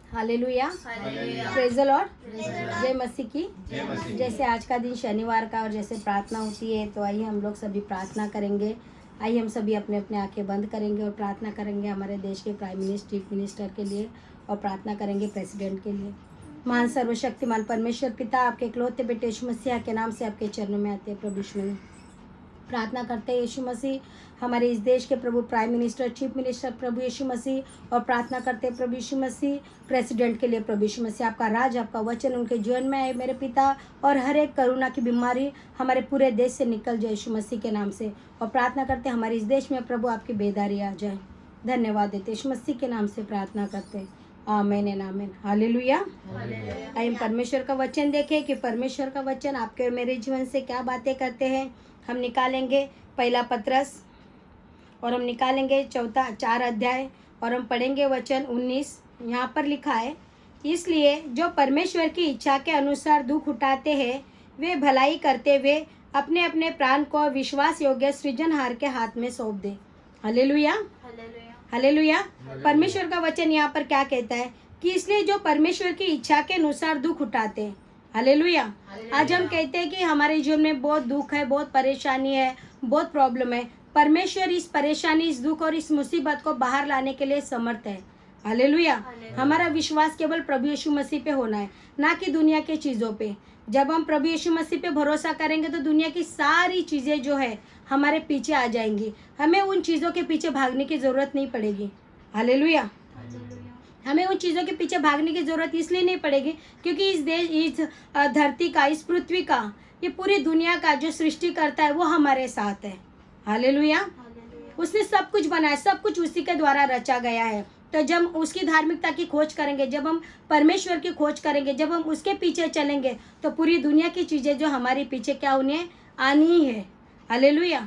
Hallelujah, praise the Lord, जय मसीह की। जैसे आज का दिन शनिवार का और जैसे प्रार्थना होती है, तो आइए हम लोग सभी प्रार्थना करेंगे। आइए हम सभी अपने अपने आंखें बंद करेंगे और प्रार्थना करेंगे हमारे देश के प्राइम मिनिस्टर, चीफ मिनिस्टर के लिए, और प्रार्थना करेंगे प्रेसिडेंट के लिए। महान सर्वशक्तिमान परमेश्वर पिता, आपके इकलौते बेटे यीशु मसीह के नाम से आपके चरणों में आते हैं प्रभु यीशु मसीह। प्रार्थना करते हैं यीशु मसीह हमारे इस देश के प्रभु प्राइम मिनिस्टर, चीफ मिनिस्टर प्रभु यीशु मसीह, और प्रार्थना करते हैं प्रभु यीशु मसीह प्रेसिडेंट के लिए। प्रभु यीशु मसीह, आपका राज, आपका वचन उनके जीवन में आए मेरे पिता, और हर एक कोरोना की बीमारी हमारे पूरे देश से निकल जाए यीशु मसीह के नाम से। और प्रार्थना करते हैं हमारे इस देश में प्रभु आपकी बेदारी आ जाए। धन्यवाद देते यीशु मसीह के नाम से प्रार्थना करते हैं, आमीन एंड आमीन। हालेलुया। आइए परमेश्वर का वचन देखें कि परमेश्वर का वचन आपके और मेरे जीवन से क्या बातें करते हैं। हम निकालेंगे पहला पत्रस, और हम निकालेंगे 4 अध्याय, और हम पढ़ेंगे वचन 19। यहाँ पर लिखा है, इसलिए जो परमेश्वर की इच्छा के अनुसार दुख उठाते हैं, वे भलाई करते हुए अपने अपने प्राण को विश्वास योग्य सृजनहार के हाथ में सौंप दे। Hallelujah, hallelujah. परमेश्वर का वचन यहाँ पर क्या कहता है कि इसलिए जो परमेश्वर की इच्छा के अनुसार दुख उठाते हैं। हालेलुया। आज हम कहते हैं कि हमारे जीवन में बहुत दुख है, बहुत परेशानी है, बहुत प्रॉब्लम है। परमेश्वर इस परेशानी, इस दुख और इस मुसीबत को बाहर लाने के लिए समर्थ है। हालेलुया। हमारा विश्वास केवल प्रभु यीशु मसीह पे होना है, ना कि दुनिया के चीज़ों पे। जब हम प्रभु यीशु मसीह पे भरोसा करेंगे तो दुनिया की सारी चीज़ें जो है हमारे पीछे आ जाएंगी। हमें उन चीज़ों के पीछे भागने की ज़रूरत नहीं पड़ेगी। हालेलुया। हमें उन चीज़ों के पीछे भागने की ज़रूरत इसलिए नहीं पड़ेगी क्योंकि इस देश, इस धरती का, इस पृथ्वी का, ये पूरी दुनिया का जो सृष्टि करता है वो हमारे साथ है। हालेलुया। उसने सब कुछ बनाया, सब कुछ उसी के द्वारा रचा गया है। तो जब उसकी धार्मिकता की खोज करेंगे, जब हम परमेश्वर की खोज करेंगे, जब हम उसके पीछे चलेंगे, तो पूरी दुनिया की चीज़ें जो हमारे पीछे क्या उन्हें आनी ही है। हालेलुया।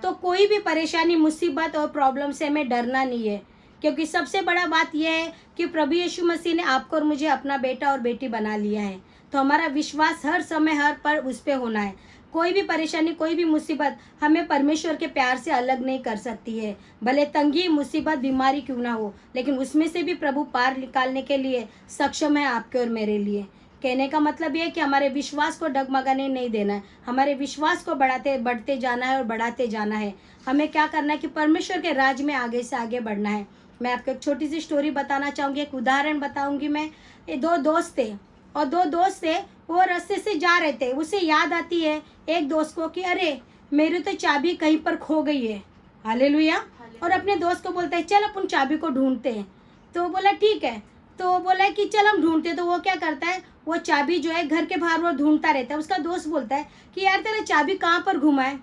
तो कोई भी परेशानी, मुसीबत और प्रॉब्लम से हमें डरना नहीं है, क्योंकि सबसे बड़ा बात यह है कि प्रभु यीशु मसीह ने आपको और मुझे अपना बेटा और बेटी बना लिया है। तो हमारा विश्वास हर समय, हर पल उस पर होना है। कोई भी परेशानी, कोई भी मुसीबत हमें परमेश्वर के प्यार से अलग नहीं कर सकती है। भले तंगी, मुसीबत, बीमारी क्यों ना हो, लेकिन उसमें से भी प्रभु पार निकालने के लिए सक्षम है आपके और मेरे लिए। कहने का मतलब ये है कि हमारे विश्वास को डगमगाने नहीं देना है, हमारे विश्वास को बढ़ते जाना है और बढ़ाते जाना है। हमें क्या करना है कि परमेश्वर के राज में आगे से आगे बढ़ना है। मैं आपको एक छोटी सी स्टोरी बताना चाहूँगी, एक उदाहरण बताऊँगी मैं। ये 2 दोस्त थे, और 2 दोस्त थे, वो रास्ते से जा रहे थे। उसे याद आती है एक दोस्त को कि अरे मेरी तो चाबी कहीं पर खो गई है। हालेलुया। और अपने दोस्त को बोलता है चल अपन चाबी को ढूंढते हैं। तो बोला ठीक है। तो बोला कि चल हम ढूंढते। तो वो क्या करता है, वो चाबी जो है घर के बाहर वो ढूंढता रहता है। उसका दोस्त बोलता है कि यार तेरा चाबी कहाँ पर घुमा है।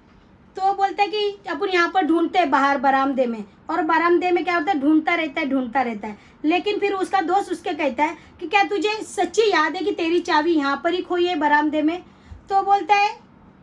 तो वो बोलता है कि अपन यहाँ पर ढूंढते हैं बाहर बरामदे में। और बरामदे में क्या होता है, ढूंढता रहता है। लेकिन फिर उसका दोस्त उसके कहता है कि क्या तुझे सच्ची याद है कि तेरी चाबी यहाँ पर ही खोई है बरामदे में। तो बोलता है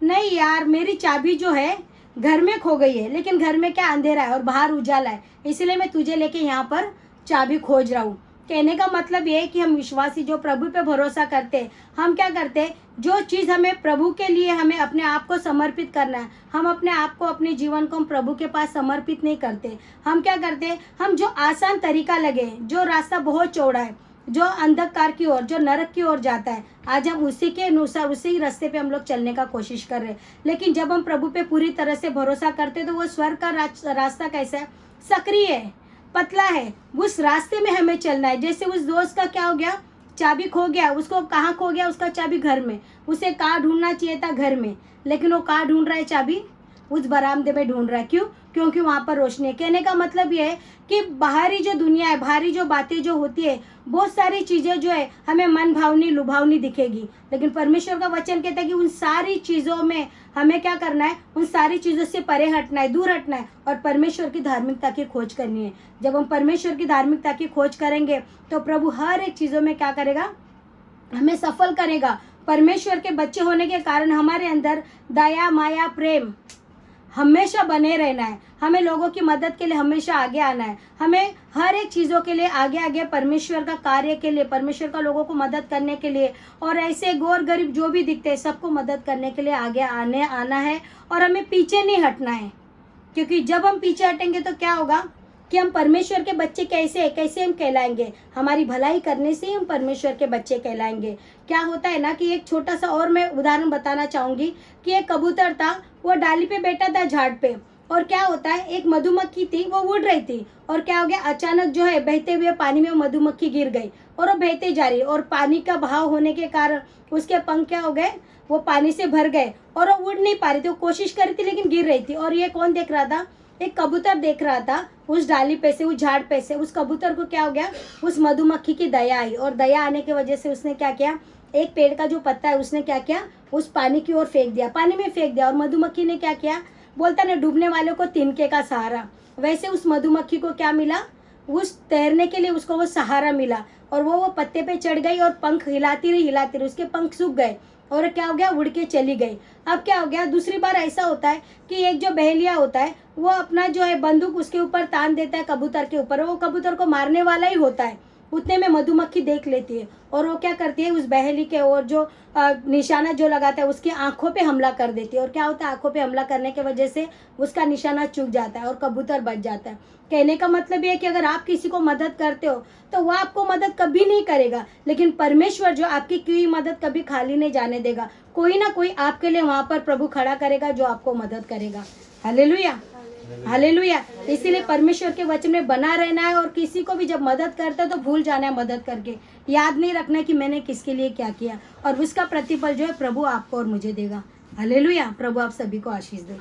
नहीं यार, मेरी चाबी जो है घर में खो गई है, लेकिन घर में क्या अंधेरा है और बाहर उजाला है, इसलिए मैं तुझे लेके यहाँ पर चाबी खोज रहा हूँ। कहने का मतलब ये है कि हम विश्वासी जो प्रभु पे भरोसा करते हैं, हम क्या करते हैं, जो चीज़ हमें प्रभु के लिए हमें अपने आप को समर्पित करना है, हम अपने आप को, अपने जीवन को हम प्रभु के पास समर्पित नहीं करते। हम क्या करते हैं, हम जो आसान तरीका लगे, जो रास्ता बहुत चौड़ा है, जो अंधकार की ओर, जो नरक की ओर जाता है, आज हम उसी के अनुसार, उसी रास्ते पे हम लोग चलने का कोशिश कर रहे हैं। लेकिन जब हम प्रभु पे पूरी तरह से भरोसा करते हैं, तो वो स्वर्ग का रास्ता कैसा है, सक्रिय है, पतला है, उस रास्ते में हमें चलना है। जैसे उस दोस्त का क्या हो गया, चाबी खो गया। उसको कहाँ खो गया, उसका चाबी घर में। उसे कहाँ ढूंढना चाहिए था, घर में, लेकिन वो कहाँ ढूंढ रहा है, चाबी उस बरामदे में ढूंढ रहा है। क्यों? क्योंकि वहाँ पर रोशनी है। कहने का मतलब ये है कि बाहरी जो दुनिया है, बाहरी जो बातें जो होती है, बहुत सारी चीज़ें जो है हमें मन भावनी, लुभावनी दिखेगी, लेकिन परमेश्वर का वचन कहता है कि उन सारी चीज़ों में हमें क्या करना है, उन सारी चीज़ों से परे हटना है, दूर हटना है, और परमेश्वर की धार्मिकता की खोज करनी है। जब हम परमेश्वर की धार्मिकता की खोज करेंगे तो प्रभु हर एक चीज़ों में क्या करेगा, हमें सफल करेगा। परमेश्वर के बच्चे होने के कारण हमारे अंदर दया, माया, प्रेम हमेशा बने रहना है। हमें लोगों की मदद के लिए हमेशा आगे आना है। हमें हर एक चीज़ों के लिए आगे आगे परमेश्वर का कार्य के लिए, परमेश्वर का लोगों को मदद करने के लिए, और ऐसे गौर गरीब जो भी दिखते हैं सबको मदद करने के लिए आगे आना है। और हमें पीछे नहीं हटना है, क्योंकि जब हम पीछे हटेंगे तो क्या होगा, कि हम परमेश्वर के बच्चे कैसे हम कहलाएंगे। हमारी भलाई करने से ही हम परमेश्वर के बच्चे कहलाएंगे। क्या होता है ना कि एक छोटा सा और मैं उदाहरण बताना चाहूँगी कि एक कबूतर था, वो डाली पे बैठा था झाड़ पे, और क्या होता है एक मधुमक्खी थी, वो उड़ रही थी, और क्या हो गया अचानक जो है बहते हुए पानी में वो मधुमक्खी गिर गई और वो बहते जा रही, और पानी का बहाव होने के कारण उसके पंख क्या हो गए, वो पानी से भर गए और वो उड़ नहीं पा रही थी। वो कोशिश कर रही थी लेकिन गिर रही थी। और ये कौन देख रहा था, एक कबूतर देख रहा था उस डाली पे से, उस झाड़ पे से। उस कबूतर को क्या हो गया, उस मधुमक्खी की दया आई, और दया आने की वजह से उसने क्या किया, एक पेड़ का जो पत्ता है उसने क्या किया, उस पानी की ओर फेंक दिया, पानी में फेंक दिया। और मधुमक्खी ने क्या किया, बोलता ना डूबने वालों को तिनके का सहारा, वैसे उस मधुमक्खी को क्या मिला, उस तैरने के लिए उसको वो सहारा मिला, और वो पत्ते पे चढ़ गई और पंख हिलाती रही, उसके पंख सूख गए और क्या हो गया, उड़ के चली गई। अब क्या हो गया, दूसरी बार ऐसा होता है कि एक जो बहेलिया होता है वो अपना जो है बंदूक उसके ऊपर तान देता है कबूतर के ऊपर, वो कबूतर को मारने वाला ही होता है। उतने में मधुमक्खी देख लेती है और वो क्या करती है, उस बहेली के और जो निशाना जो लगाता है उसकी आंखों पे हमला कर देती है। और क्या होता है, आंखों पे हमला करने की वजह से उसका निशाना चूक जाता है और कबूतर बच जाता है। कहने का मतलब ये है कि अगर आप किसी को मदद करते हो तो वो आपको मदद कभी नहीं करेगा, लेकिन परमेश्वर जो आपकी की हुई मदद कभी खाली नहीं जाने देगा। कोई ना कोई आपके लिए वहाँ पर प्रभु खड़ा करेगा जो आपको मदद करेगा। Hallelujah, hallelujah. इसीलिए परमेश्वर के वचन में बना रहना है, और किसी को भी जब मदद करते हो तो भूल जाना है मदद करके, याद नहीं रखना कि मैंने किसके लिए क्या किया, और उसका प्रतिफल जो है प्रभु आपको और मुझे देगा। हालेलुया। प्रभु आप सभी को आशीष दे।